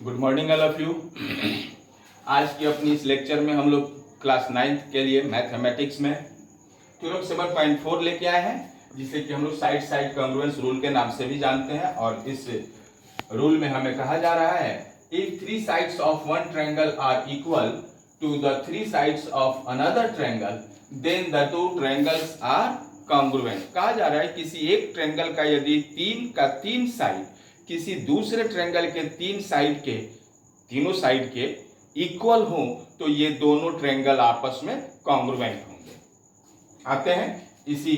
Good morning all of you. आज की अपनी इस लेक्चर में हम लोग क्लास 9th के लिए मैथमेटिक्स में थ्योरम 7.4 लेके आए हैं, जिसे कि हम लोग साइड साइड कॉन्ग्रुएंस रूल के नाम से भी जानते हैं। और इस रूल में हमें कहा जा रहा है if three sides of one triangle are equal to the three sides of another triangle then the two triangles are congruent. कहा जा रहा है किसी एक ट्रायंगल का यदि तीन साइड किसी दूसरे ट्रायंगल के तीनों साइड के इक्वल हो तो ये दोनों ट्रायंगल आपस में कॉन्ग्रुएंट होंगे। आते हैं इसी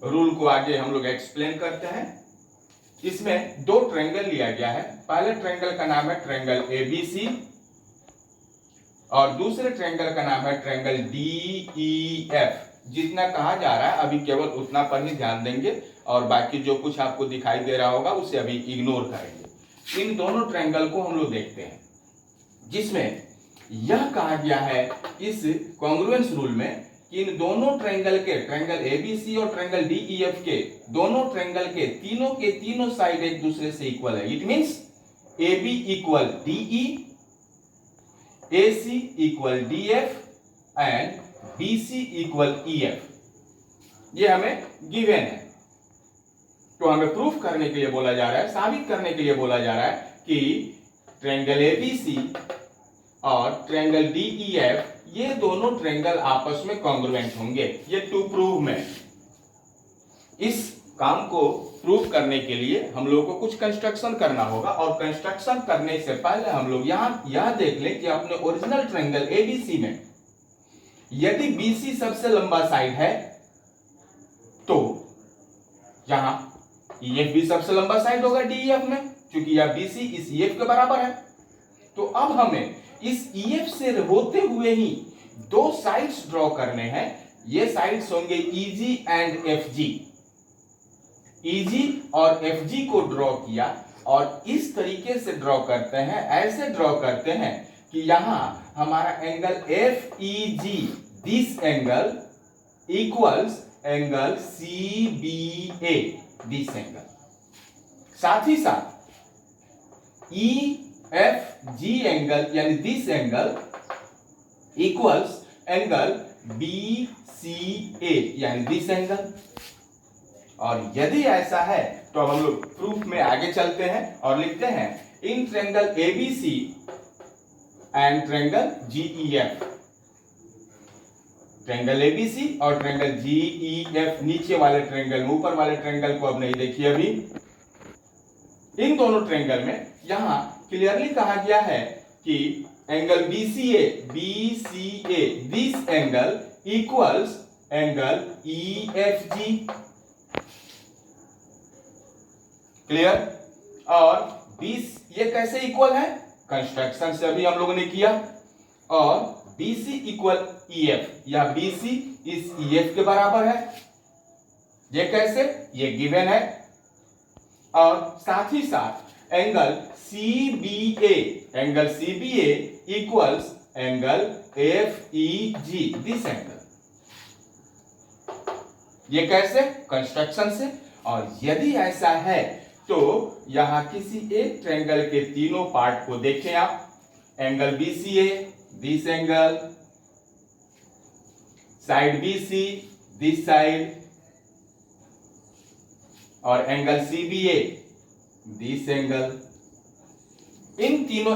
रूल को आगे हम लोग एक्सप्लेन करते हैं। इसमें दो ट्रायंगल लिया गया है। पहले ट्रायंगल का नाम है ट्रायंगल एबीसी और दूसरे ट्रायंगल का नाम है ट्रायंगल डीईएफ। जितना कहा जा रहा है अभी केवल उतना पर ही ध्यान देंगे और बाकी जो कुछ आपको दिखाई दे रहा होगा उसे अभी इग्नोर करेंगे। इन दोनों ट्रायंगल को हम लोग देखते हैं, जिसमें यह कहा गया है इस कॉन्ग्रुएंस रूल में कि इन दोनों ट्रायंगल के ट्रायंगल एबीसी और ट्रायंगल डीईएफ के दोनों ट्रायंगल के तीनों साइड एक दूसरे से इक्वल है। It means AB equal DE, AC equal DF and BC equal EF। ये हमें गिवन है, तो हमें प्रूफ करने के लिए बोला जा रहा है, साबित करने के लिए बोला जा रहा है कि ट्रायंगल एबीसी और ट्रायंगल डीईएफ ये दोनों ट्रायंगल आपस में कॉन्ग्रुएंट होंगे। ये टू प्रूव में इस काम को प्रूव करने के लिए हम लोगों को कुछ कंस्ट्रक्शन करना होगा और कंस्ट्रक्शन करने से पहले हम लोग यह देख लें कि अपने ओरिजिनल ट्रायंगल एबीसी में यदि बीसी सबसे लंबा साइड है तो यहां EF भी सबसे लंबा साइड होगा DEF में, क्योंकि यह BC इस EF के बराबर है। तो अब हमें इस EF से होते हुए ही दो साइड्स ड्रॉ करने हैं। ये साइड्स होंगे EG एंड FG। EG और FG को ड्रॉ किया और इस तरीके से ड्रॉ करते हैं, ऐसे ड्रॉ करते हैं कि यहां हमारा angle FEG, this angle equals angle CBA, this angle. साथ ही साथ EFG एंगल यानी this angle equals angle BCA यानी दिस एंगल। और यदि ऐसा है तो हम लोग प्रूफ में आगे चलते हैं और लिखते हैं in triangle ABC and triangle GEF। Triangle ABC और ट्रायंगल GEF नीचे वाले ट्रायंगल में, ऊपर वाले ट्रायंगल को अब नहीं देखिए अभी। इन दोनों ट्रायंगल में यहां क्लियरली कहा गया है कि angle BCA this angle equals angle EFG। Clear? और 20 ये कैसे इक्वल है? कंस्ट्रक्शन से अभी हम लोगों ने किया। और BC इक्वल EF या BC इस EF के बराबर है। ये कैसे? ये गिवन है। और साथ ही साथ angle CBA equals angle FEG, this angle. ये कैसे? कंस्ट्रक्शन से। और यदि ऐसा है तो यहां किसी एक ट्रायंगल के तीनों पार्ट को देखें आप। Angle BCA, this angle, side BC, this side, और एंगल CBA, दिस एंगल। इन तीनों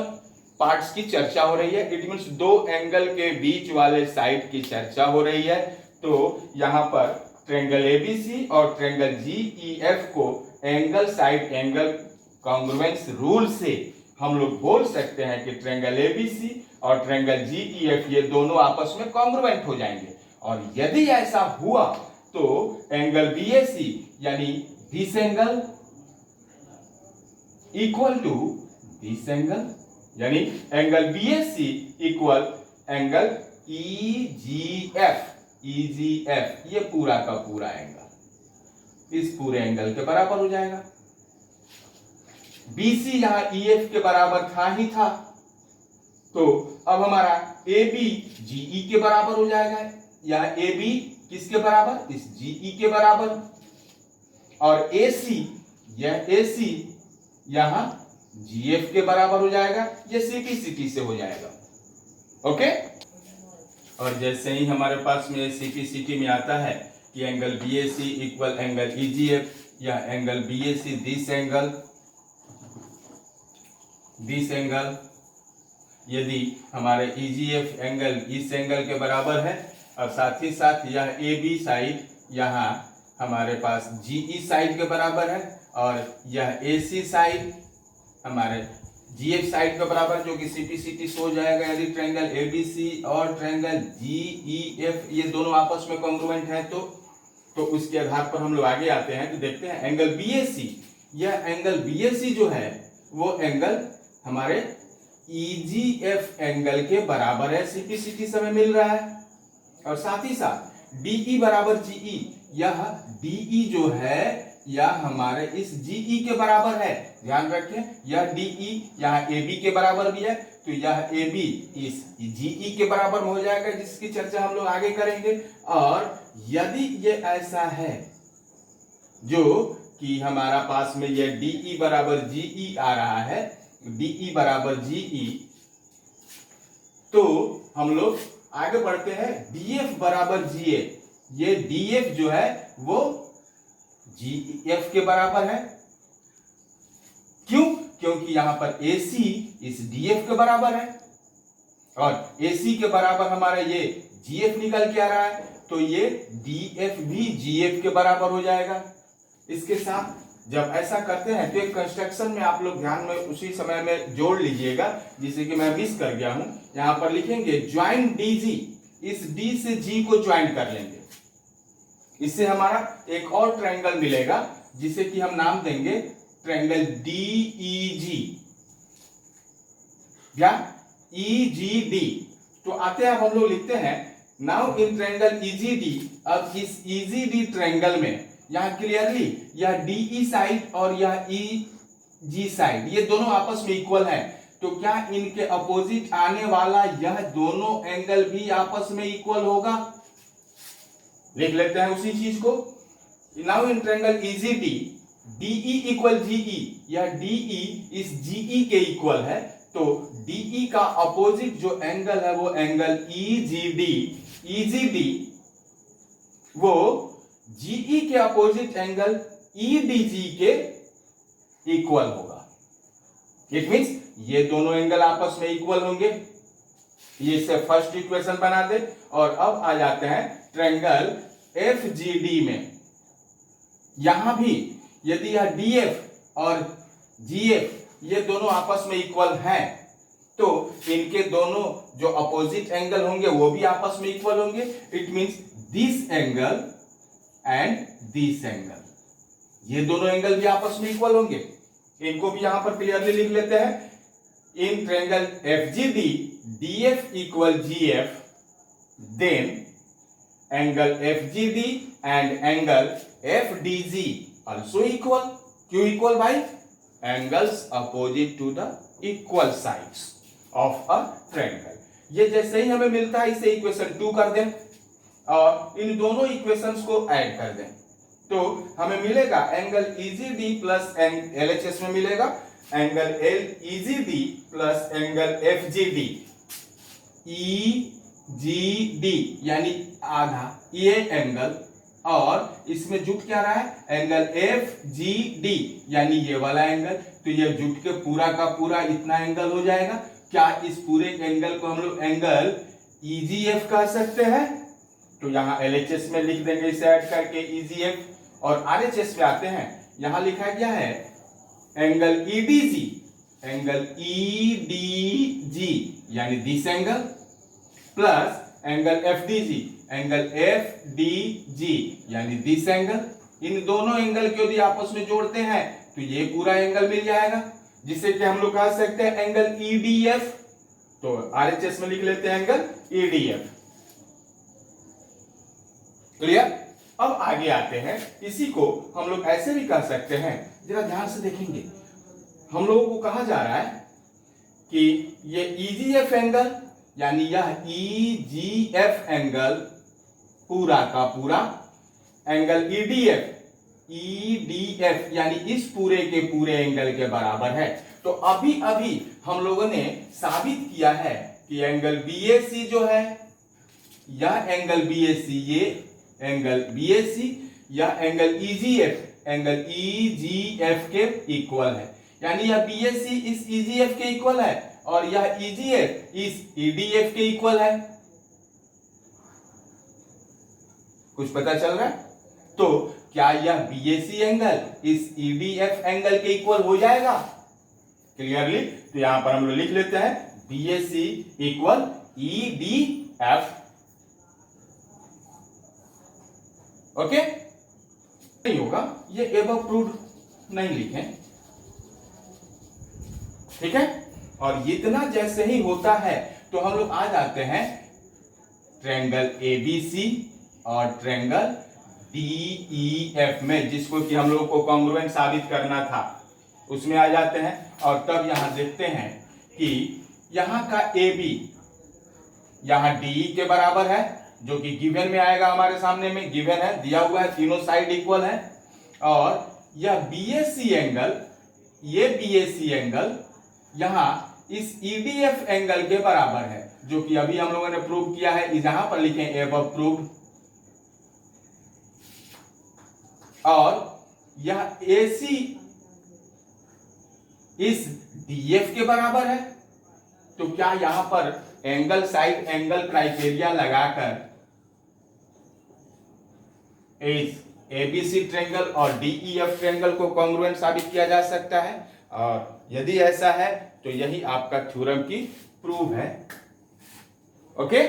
पार्ट्स की चर्चा हो रही है। इट मींस दो एंगल के बीच वाले साइड की चर्चा हो रही है। तो यहां पर ट्रायंगल एबीसी और ट्रायंगल GEF को angle side angle congruence rule से हम लोग बोल सकते हैं कि ट्रायंगल एबीसी और ट्रायंगल GEF ये दोनों आपस में कॉन्ग्रुएंट हो जाएंगे। और यदि ऐसा हुआ तो एंगल BAC यानी this angle equal to this angle, यानी angle BAC equal angle EGF, ये पूरा का पूरा एंगल इस पूरे एंगल के बराबर हो जाएगा। BC यहां EF के बराबर था ही था, तो अब हमारा AB GE के बराबर हो जाएगा। यहां AB किसके बराबर? इस GE के बराबर। और AC, यह AC यहां जीएफ के बराबर हो जाएगा, ये सीपी से हो जाएगा। ओके, और जैसे ही हमारे पास में सीपी में आता है कि angle BAC equal angle EGF, या एंगल बीएसी दिस एंगल यदि हमारे ईजीएफ एंगल इस एंगल के बराबर है, और साथ ही साथ यह ए बी साइड यहाँ हमारे पास जीई साइड के बराबर है, और यह एसी साइड हमारे जीएफ साइड के बराबर, जो कि सीपी हो जाएगा यदि ट्रायंगल एबीसी और ट्रायंगल जीईएफ ये दोनों आपस में कॉन्ग्रुएंट है तो उसके आधार पर हम लोग आगे आते हैं। तो देखते हैं एंगल बीएसी, यह एंगल बीएसी जो है वो एंगल हमारे ईजीएफ एंगल के बराबर है, सीपी से हमें मिल रहा है। और साथ ही साथ डीई बराबर जीई, यह डीई जो है यह हमारे इस जीई के बराबर है। ध्यान रखें, यह डीई यहाँ एबी के बराबर भी है, तो यह एबी इस जीई के बराबर हो जाएगा, जिसकी चर्चा हम लोग आगे करेंगे। और यदि ये ऐसा है जो कि हमारा पास में यह डीई बराबर जीई आ रहा है, डीई बराबर जीई, तो हम लोग आगे बढ़ते हैं डीएफ बराबर जीए। ये डीएफ जो है वो जीएफ के बराबर है। क्यों? क्योंकि यहां पर AC इस DF के बराबर है, और AC के बराबर हमारा ये GF निकल के आ रहा है, तो ये DF भी GF के बराबर हो जाएगा। इसके साथ जब ऐसा करते हैं तो एक कंस्ट्रक्शन में आप लोग ध्यान में उसी समय में जोड़ लीजिएगा, जिसे कि मैं मिस कर गया हूं। यहां पर लिखेंगे ज्वाइन DG, इस D से G को ज्वाइन कर लेंगे, इससे हमारा एक और ट्रायंगल मिलेगा जिसे कि हम नाम देंगे ट्रायंगल DEG या EGD। तो आते हैं हम लोग लिखते हैं नाउ इन ट्रायंगल EGD। अब इस EGD ट्रायंगल में यहां क्लियरली यह DE साइड और यह EG साइड ये दोनों आपस में इक्वल है, तो क्या इनके अपोजिट आने वाला यह दोनों एंगल भी आपस में इक्वल होगा? लिख लेते हैं उसी चीज को। Now in triangle EGD DE equal GE, यह DE इस GE के इक्वल है, तो DE का अपोजिट जो एंगल है वो एंगल EGD वो GE के अपोजिट एंगल EDG के इक्वल होगा। इट मींस ये दोनों एंगल आपस में इक्वल होंगे। ये से फर्स्ट इक्वेशन बना दे, और अब आ जाते हैं ट्रायंगल FGD में। यहां भी यदि यह DF और GF ये दोनों आपस में इक्वल हैं, तो इनके दोनों जो अपोजिट एंगल होंगे वो भी आपस में इक्वल होंगे। It means this angle and this angle, ये दोनों एंगल भी आपस में इक्वल होंगे। इनको भी यहां पर क्लियरली लिख लेते हैं। In triangle FGD DF equal GF, then angle FGD and angle FDG also equal. क्यों इक्वल भाई? Angles opposite to the equal sides of a triangle. ये जैसे ही हमें मिलता है इसे इक्वेशन 2 कर दें और इन दोनों इक्वेशंस को ऐड कर दें, तो हमें मिलेगा एंगल EGD प्लस LHS में मिलेगा angle EGD plus angle FGD। EGD यानी आधा ये एंगल, और इसमें जुट क्या रहा है एंगल FGD यानी ये वाला एंगल, तो ये जुट के पूरा का पूरा इतना एंगल हो जाएगा। क्या इस पूरे एंगल को हम लोग एंगल EGF कह सकते हैं? तो यहाँ LHS में लिख देंगे इसे ऐड करके EGF, और RHS पे आते हैं। यहां लिखा गया है एंगल EDG, एंगल EDG यानी this angle, plus angle FDG, angle FDG यानी दिस एंगल। इन दोनों एंगल को यदि आपस में जोड़ते हैं तो ये पूरा एंगल मिल जाएगा, जिसे कि हम लोग कह सकते हैं एंगल EDF। तो RHS में लिख लेते हैं एंगल EDF। क्लियर? अब आगे आते हैं, इसी को हम लोग ऐसे भी कह सकते हैं, जरा ध्यान से देखेंगे। हम लोगों को कहा जा रहा है कि ये EGF एंगल यानी यह EGF एंगल पूरा का पूरा एंगल EDF यानी इस पूरे के पूरे एंगल के बराबर है। तो अभी अभी हम लोगों ने साबित किया है कि एंगल BAC जो है, यह एंगल BAC, ये एंगल BAC या एंगल EGF के इक्वल है। यानी यह BAC इस EGF के इक्वल है और यह EGF इस EDF के इक्वल है। कुछ पता चल रहा है? तो क्या यह BAC एंगल इस EDF एंगल के इक्वल हो जाएगा क्लियरली? तो यहां पर हम लोग लिख लेते हैं BAC इक्वल EDF। ओके, नहीं होगा ये एबव प्रूव्ड नहीं लिखें, ठीक है। और इतना जैसे ही होता है तो हम लोग आ जाते हैं ट्रायंगल ABC और ट्रायंगल DEF में, जिसको कि हम लोग को कॉन्ग्रुएंट साबित करना था, उसमें आ जाते हैं। और तब यहां देखते हैं कि यहां का AB यहां DE के बराबर है, जो कि गिवन में आएगा, हमारे सामने में गिवन है, दिया हुआ है, तीनों साइड इक्वल है। और यह BAC एंगल, ये BAC एंगल यहां इस EDF एंगल के बराबर है, जो कि अभी हम लोगों ने प्रूव किया है। यहां पर लिखें एबव प्रूव्ड। और यह AC इस DF के बराबर है। तो क्या यहां पर एंगल साइड एंगल क्राइटेरिया लगाकर इस ABC ट्रायंगल और DEF ट्रायंगल को कॉन्ग्रुएंट साबित किया जा सकता है? और यदि ऐसा है तो यही आपका थ्योरम की प्रूफ है। ओके।